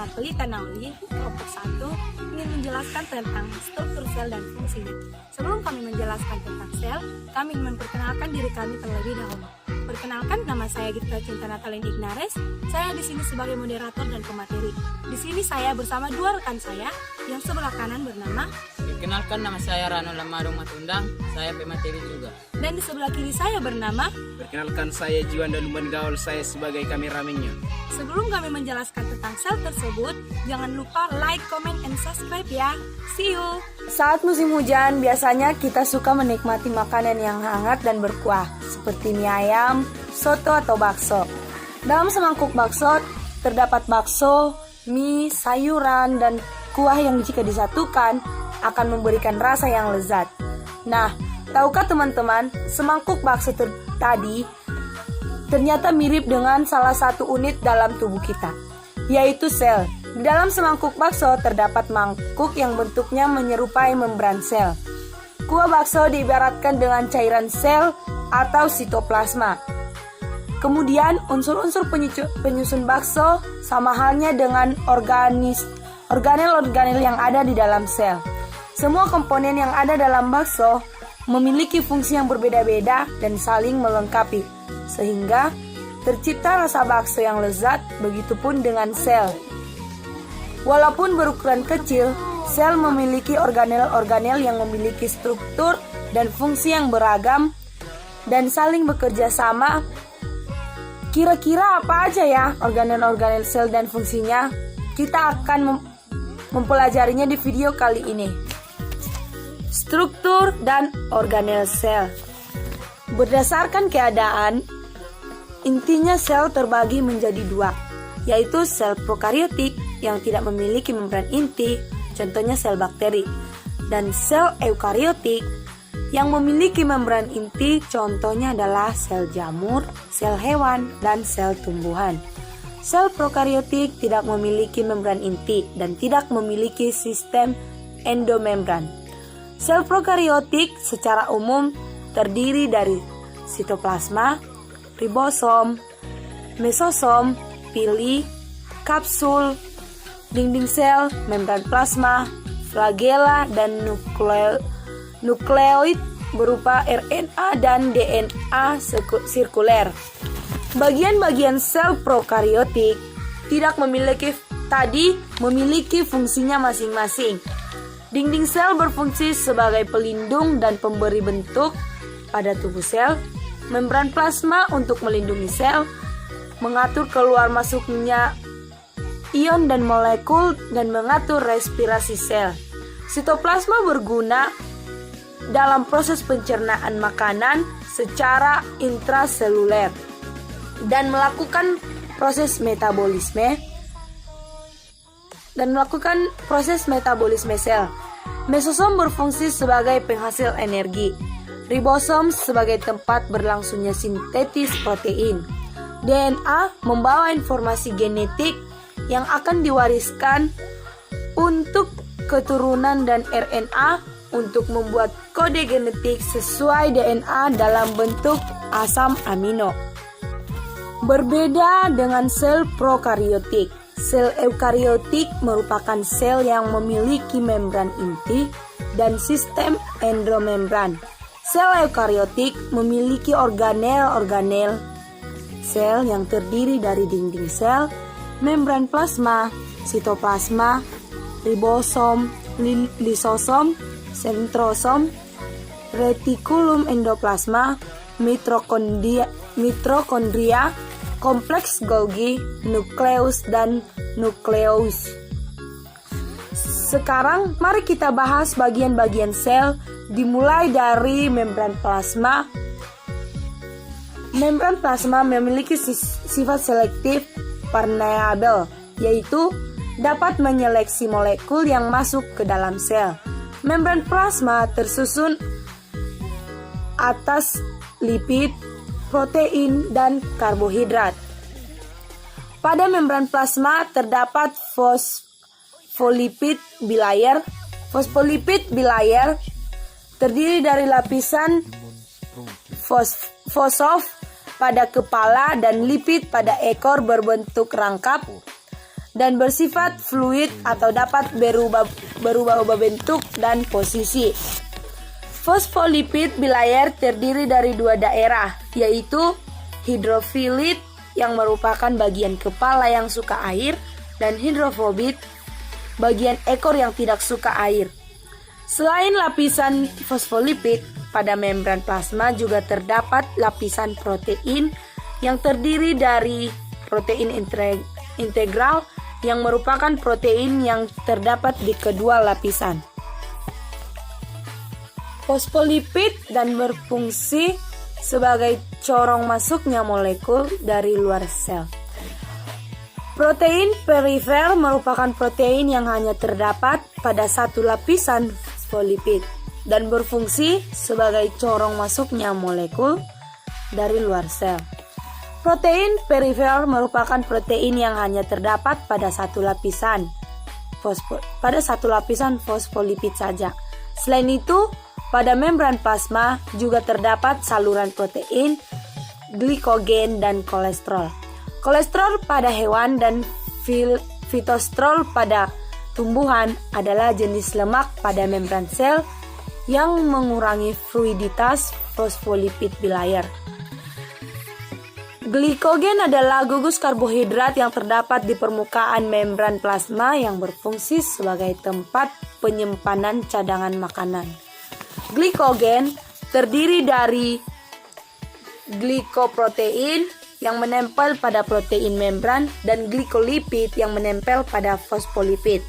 Dr. Pelita Nauli, kelompok 1, ingin menjelaskan tentang struktur sel dan fungsinya. Sebelum kami menjelaskan tentang sel, kami ingin memperkenalkan diri kami terlebih dahulu. Perkenalkan, nama saya Gita Cinta Natalin Ignares. Saya di sini sebagai moderator dan pemateri. Di sini saya bersama dua rekan saya yang sebelah kanan bernama. Perkenalkan, nama saya Rano Lamarung Matundang, saya pemateri juga. Dan di sebelah kiri saya bernama. Perkenalkan, saya Juanda Lumban Gaul, saya sebagai kameramennya. Sebelum kami menjelaskan tentang sel tersebut, jangan lupa like, comment, and subscribe ya. See you! Saat musim hujan, biasanya kita suka menikmati makanan yang hangat dan berkuah, seperti mie ayam, soto, atau bakso. Dalam semangkuk bakso, terdapat bakso, mie, sayuran, dan kuah yang jika disatukan, akan memberikan rasa yang lezat. Nah, tahukah teman-teman, semangkuk bakso tadi ternyata mirip dengan salah satu unit dalam tubuh kita, yaitu sel. Di dalam semangkuk bakso terdapat mangkuk yang bentuknya menyerupai membran sel. Kuah bakso diibaratkan dengan cairan sel atau sitoplasma. Kemudian unsur-unsur penyusun bakso sama halnya dengan organel-organel yang ada di dalam sel. Semua komponen yang ada dalam bakso memiliki fungsi yang berbeda-beda dan saling melengkapi, sehingga tercipta rasa bakso yang lezat, begitupun dengan sel. Walaupun berukuran kecil, sel memiliki organel-organel yang memiliki struktur dan fungsi yang beragam dan saling bekerja sama. Kira-kira apa aja ya organel-organel sel dan fungsinya? Kita akan mempelajarinya di video kali ini. Struktur dan organel sel. Berdasarkan keadaan, intinya sel terbagi menjadi dua, yaitu sel prokariotik yang tidak memiliki membran inti, contohnya sel bakteri, dan sel eukariotik yang memiliki membran inti, contohnya adalah sel jamur, sel hewan, dan sel tumbuhan. Sel prokariotik tidak memiliki membran inti dan tidak memiliki sistem endomembran. Sel prokariotik secara umum terdiri dari sitoplasma, ribosom, mesosom, pili, kapsul, dinding sel, membran plasma, flagela, dan nukleoid berupa RNA dan DNA sirkuler. Bagian-bagian sel prokariotik tidak memiliki fungsinya masing-masing. Dinding sel berfungsi sebagai pelindung dan pemberi bentuk pada tubuh sel. Membran plasma untuk melindungi sel, mengatur keluar masuknya ion dan molekul, dan mengatur respirasi sel. Sitoplasma berguna dalam proses pencernaan makanan secara intraseluler dan melakukan proses metabolisme sel. Mesosom berfungsi sebagai penghasil energi. Ribosom sebagai tempat berlangsungnya sintetis protein. DNA membawa informasi genetik yang akan diwariskan untuk keturunan, dan RNA untuk membuat kode genetik sesuai DNA dalam bentuk asam amino. Berbeda dengan sel prokariotik, sel eukariotik merupakan sel yang memiliki membran inti dan sistem endomembran. Sel eukariotik memiliki organel-organel sel yang terdiri dari dinding sel, membran plasma, sitoplasma, ribosom, lisosom, sentrosom, retikulum endoplasma, mitokondria, kompleks Golgi, nukleus, dan nukleus. Sekarang mari kita bahas bagian-bagian sel, dimulai dari membran plasma. Membran plasma memiliki sifat selektif permeabel, yaitu dapat menyeleksi molekul yang masuk ke dalam sel. Membran plasma tersusun atas lipid, protein, dan karbohidrat. Pada membran plasma terdapat fosfolipid bilayer. Fosfolipid bilayer terdiri dari lapisan fosfof pada kepala dan lipid pada ekor berbentuk rangkap. dan bersifat fluid atau dapat berubah-ubah bentuk dan posisi. Fosfolipid bilayer terdiri dari dua daerah, yaitu hidrofilit yang merupakan bagian kepala yang suka air dan hidrofobit, bagian ekor yang tidak suka air. Selain lapisan fosfolipid, pada membran plasma juga terdapat lapisan protein yang terdiri dari protein integral yang merupakan protein yang terdapat di kedua lapisan. Fosfolipid dan berfungsi sebagai corong masuknya molekul dari luar sel. Protein perifer merupakan protein yang hanya terdapat pada satu lapisan fosfolipid dan berfungsi sebagai corong masuknya molekul dari luar sel. Protein perifer merupakan protein yang hanya terdapat pada satu lapisan fosfolipid saja. Selain itu, pada membran plasma juga terdapat saluran protein, glikogen, dan kolesterol. Kolesterol pada hewan dan fitosterol pada tumbuhan adalah jenis lemak pada membran sel yang mengurangi fluiditas fosfolipid bilayer. Glikogen adalah gugus karbohidrat yang terdapat di permukaan membran plasma yang berfungsi sebagai tempat penyimpanan cadangan makanan. Glikogen terdiri dari glikoprotein yang menempel pada protein membran dan glikolipid yang menempel pada fosfolipid.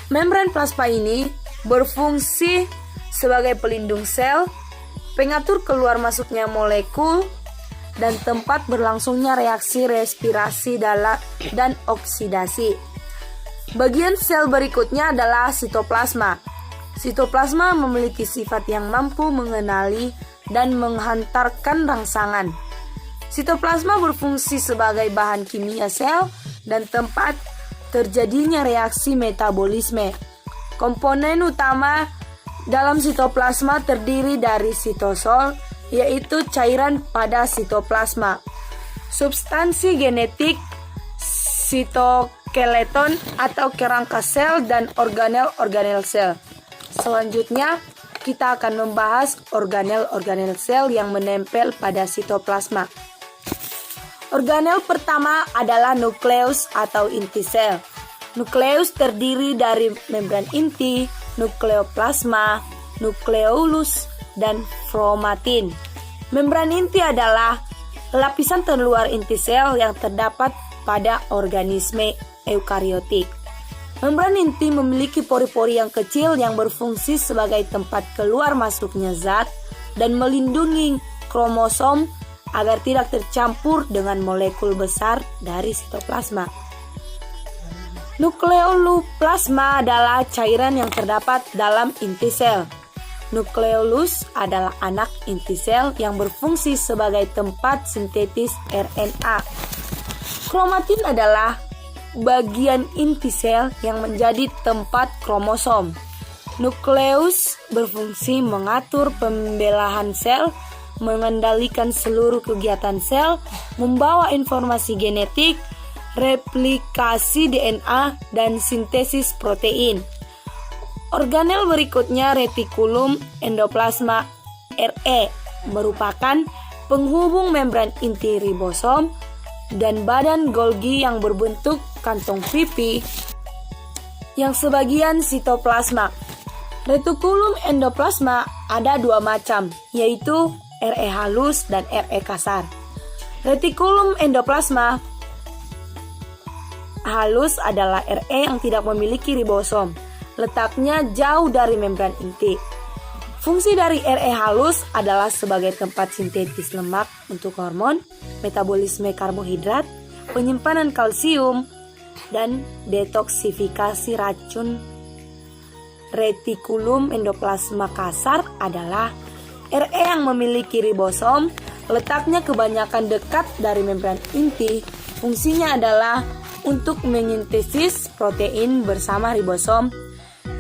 Membran plasma ini berfungsi sebagai pelindung sel, pengatur keluar masuknya molekul, dan tempat berlangsungnya reaksi respirasi dan oksidasi. Bagian sel berikutnya adalah sitoplasma. Sitoplasma memiliki sifat yang mampu mengenali dan menghantarkan rangsangan. Sitoplasma berfungsi sebagai bahan kimia sel dan tempat terjadinya reaksi metabolisme. Komponen utama dalam sitoplasma terdiri dari sitosol, yaitu cairan pada sitoplasma, substansi genetik, sitoskeleton atau kerangka sel, dan organel-organel sel. Selanjutnya, kita akan membahas organel-organel sel yang menempel pada sitoplasma. Organel pertama adalah nukleus atau inti sel. Nukleus terdiri dari membran inti, nukleoplasma, nukleolus, dan chromatin. Membran inti adalah lapisan terluar inti sel yang terdapat pada organisme eukariotik. Membran inti memiliki pori-pori yang kecil yang berfungsi sebagai tempat keluar masuknya zat dan melindungi kromosom agar tidak tercampur dengan molekul besar dari sitoplasma. Nukleoluplasma adalah cairan yang terdapat dalam inti sel. Nukleolus adalah anak inti sel yang berfungsi sebagai tempat sintetis RNA. Kromatin adalah bagian inti sel yang menjadi tempat kromosom. Nukleus berfungsi mengatur pembelahan sel, mengendalikan seluruh kegiatan sel, membawa informasi genetik, replikasi DNA, dan sintesis protein. Organel berikutnya retikulum endoplasma RE merupakan penghubung membran inti ribosom dan badan Golgi yang berbentuk kantong pipi yang sebagian sitoplasma. Retikulum endoplasma ada dua macam, yaitu RE halus dan RE kasar. Retikulum endoplasma halus adalah RE yang tidak memiliki ribosom. Letaknya jauh dari membran inti. Fungsi dari RE halus adalah sebagai tempat sintetis lemak untuk hormon, metabolisme karbohidrat, penyimpanan kalsium, dan detoksifikasi racun. Retikulum endoplasma kasar adalah RE yang memiliki ribosom, letaknya kebanyakan dekat dari membran inti. Fungsinya adalah untuk menyintesis protein bersama ribosom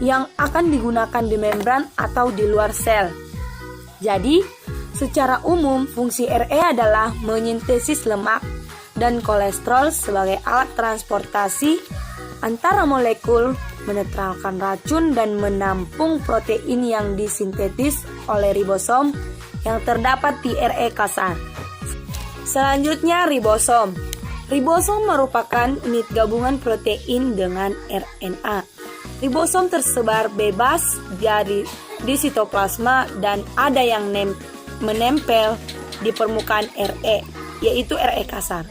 yang akan digunakan di membran atau di luar sel. Jadi, secara umum fungsi RE adalah menyintesis lemak, dan kolesterol sebagai alat transportasi antara molekul, menetralkan racun dan menampung protein yang disintetis oleh ribosom yang terdapat di RE kasar. Selanjutnya ribosom. Ribosom merupakan unit gabungan protein dengan RNA. Ribosom tersebar bebas di sitoplasma dan ada yang menempel di permukaan RE, yaitu RE kasar.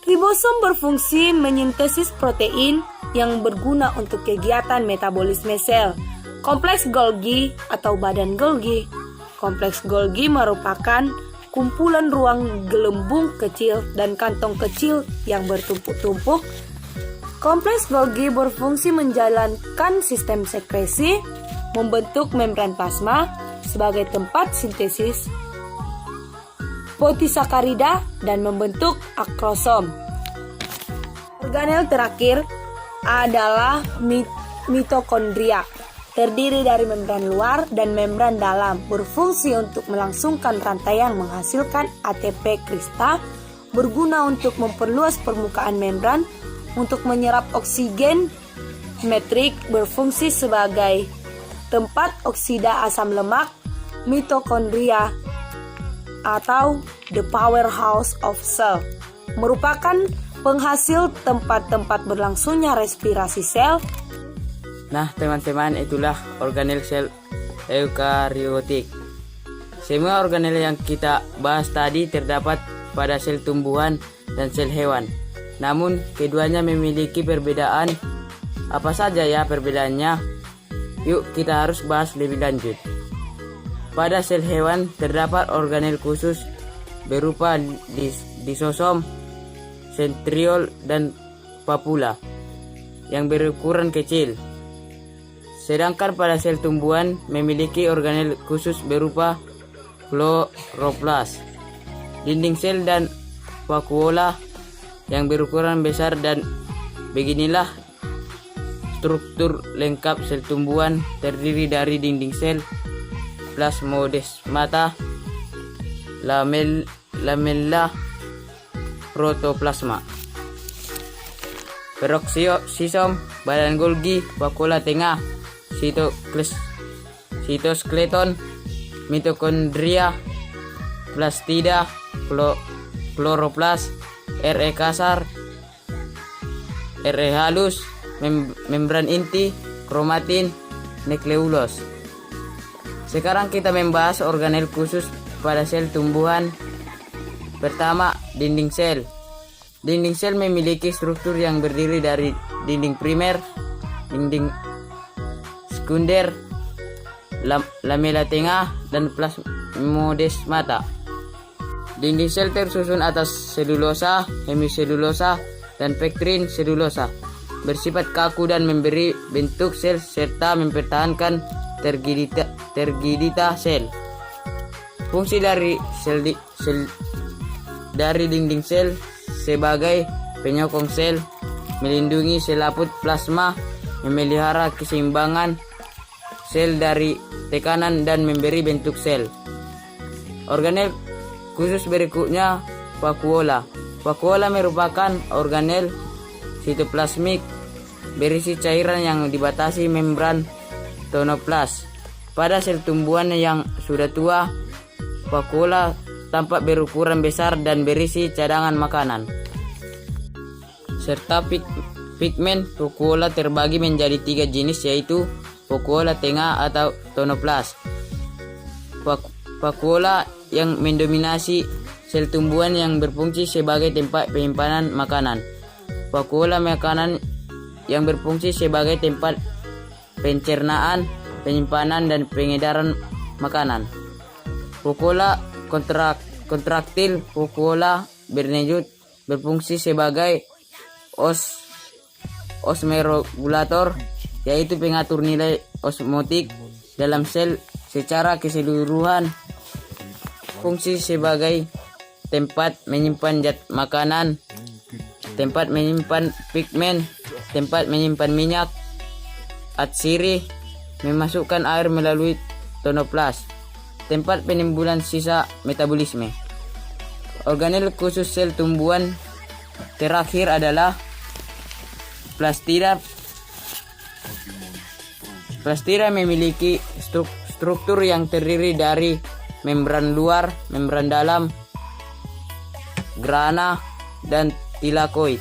Ribosom berfungsi menyintesis protein yang berguna untuk kegiatan metabolisme sel. Kompleks Golgi atau badan Golgi. Kompleks Golgi merupakan kumpulan ruang gelembung kecil dan kantong kecil yang bertumpuk-tumpuk. Kompleks Golgi berfungsi menjalankan sistem sekresi, membentuk membran plasma sebagai tempat sintesis polisakarida dan membentuk akrosom. Organel terakhir adalah mitokondria. Terdiri dari membran luar dan membran dalam, berfungsi untuk melangsungkan rantaian menghasilkan ATP kristal, berguna untuk memperluas permukaan membran, untuk menyerap oksigen metrik, berfungsi sebagai tempat oksida asam lemak. Mitokondria atau the powerhouse of cell merupakan penghasil tempat-tempat berlangsungnya respirasi sel. Nah teman-teman, itulah organel sel eukariotik. Semua organel yang kita bahas tadi terdapat pada sel tumbuhan dan sel hewan. Namun keduanya memiliki perbedaan. Apa saja ya perbedaannya? Yuk kita harus bahas lebih lanjut. Pada sel hewan terdapat organel khusus berupa lisosom, sentriol, dan papula yang berukuran kecil. Sedangkan pada sel tumbuhan memiliki organel khusus berupa kloroplas, dinding sel, dan vakuola yang berukuran besar. Dan beginilah struktur lengkap sel tumbuhan, terdiri dari dinding sel, plasmodesmata, lamella, protoplasma, peroksisom, badan Golgi, vakuola tengah, sitoskeleton, mitokondria, plastida, kloroplas, RE kasar, RE halus, membran inti, kromatin, nukleus. Sekarang kita membahas organel khusus pada sel tumbuhan. Pertama, dinding sel. Dinding sel memiliki struktur yang berdiri dari dinding primer, dinding sekunder, lamela tengah, dan plasmodesmata. Dinding sel tersusun atas selulosa, hemiselulosa, dan pektrin selulosa. Bersifat kaku dan memberi bentuk sel serta mempertahankan tergidita sel. Fungsi dari dari dinding sel sebagai penyokong sel, melindungi selaput plasma, memelihara keseimbangan sel dari tekanan, dan memberi bentuk sel. Organel khusus berikutnya vakuola. Vakuola merupakan organel sitoplasmik berisi cairan yang dibatasi membran tonoplas. Pada sel tumbuhan yang sudah tua, vakuola tampak berukuran besar dan berisi cadangan makanan. Serta pigmen vakuola terbagi menjadi 3 jenis, yaitu vakuola tengah atau tonoplas, vakuola yang mendominasi sel tumbuhan yang berfungsi sebagai tempat penyimpanan makanan, vakuola makanan yang berfungsi sebagai tempat pencernaan, penyimpanan, dan pengedaran makanan. Vakuola kontraktil, vakuola bernejut, berfungsi sebagai osmoregulator, yaitu pengatur nilai osmotik dalam sel secara keseluruhan. Fungsi sebagai tempat menyimpan zat makanan, tempat menyimpan pigmen, tempat menyimpan minyak, atsiri, memasukkan air melalui tonoplas, tempat penimbunan sisa metabolisme. Organel khusus sel tumbuhan terakhir adalah plastida. Plastida memiliki struktur yang terdiri dari membran luar, membran dalam, grana, dan tilakoid.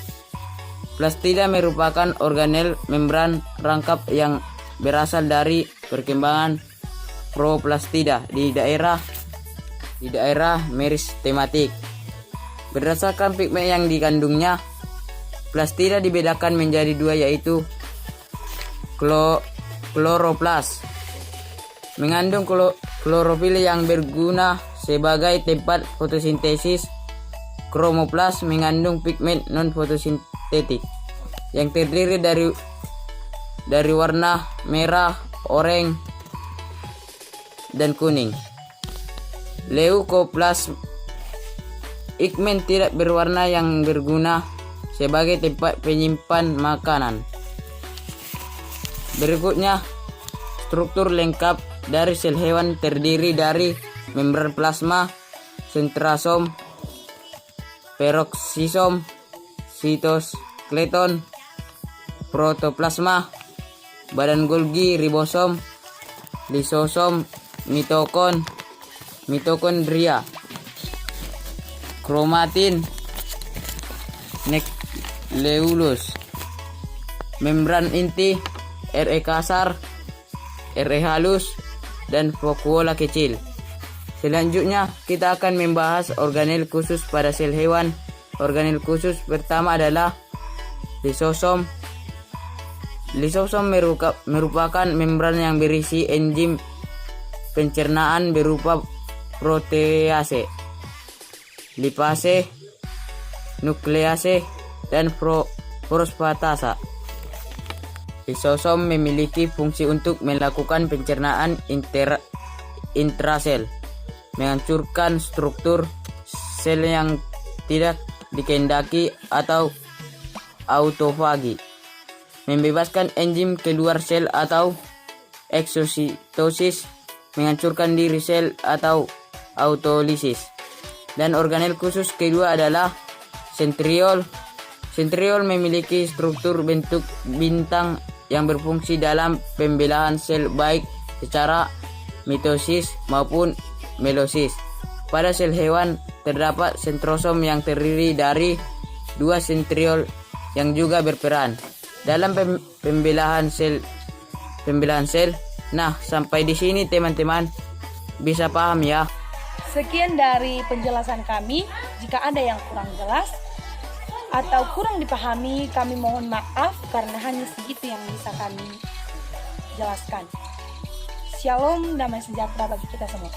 Plastida merupakan organel membran rangkap yang berasal dari perkembangan proplastida di daerah meristematik. Berdasarkan pigmen yang dikandungnya, plastida dibedakan menjadi dua, yaitu kloroplas mengandung klorofil yang berguna sebagai tempat fotosintesis. Kromoplas mengandung pigmen non fotosintetik yang terdiri dari warna merah, oranye, dan kuning. Leukoplas pigmen tidak berwarna yang berguna sebagai tempat penyimpan makanan. Berikutnya, struktur lengkap dari sel hewan terdiri dari membran plasma, sentrosom, peroksisom, sitoskeleton, protoplasma, badan Golgi, ribosom, lisosom, mitokondria, kromatin, nukleolus, membran inti, RE kasar, RE halus, dan vakuola kecil. Selanjutnya, kita akan membahas organel khusus pada sel hewan. Organel khusus pertama adalah lisosom. Lisosom merupakan membran yang berisi enzim pencernaan berupa protease, lipase, nuklease, dan fosfatasa. Lisosom memiliki fungsi untuk melakukan pencernaan intrasel, menghancurkan struktur sel yang tidak dikehendaki atau autofagi, membebaskan enzim keluar sel atau eksositosis, menghancurkan diri sel atau autolisis. Dan organel khusus kedua adalah sentriol. Sentriol memiliki struktur bentuk bintang yang berfungsi dalam pembelahan sel baik secara mitosis maupun meiosis. Pada sel hewan terdapat sentrosom yang terdiri dari dua sentriol yang juga berperan dalam pembelahan sel. Nah, sampai di sini teman-teman bisa paham ya. Sekian dari penjelasan kami. Jika ada yang kurang jelas atau kurang dipahami, kami mohon maaf karena hanya segitu yang bisa kami jelaskan. Shalom, damai sejahtera bagi kita semua.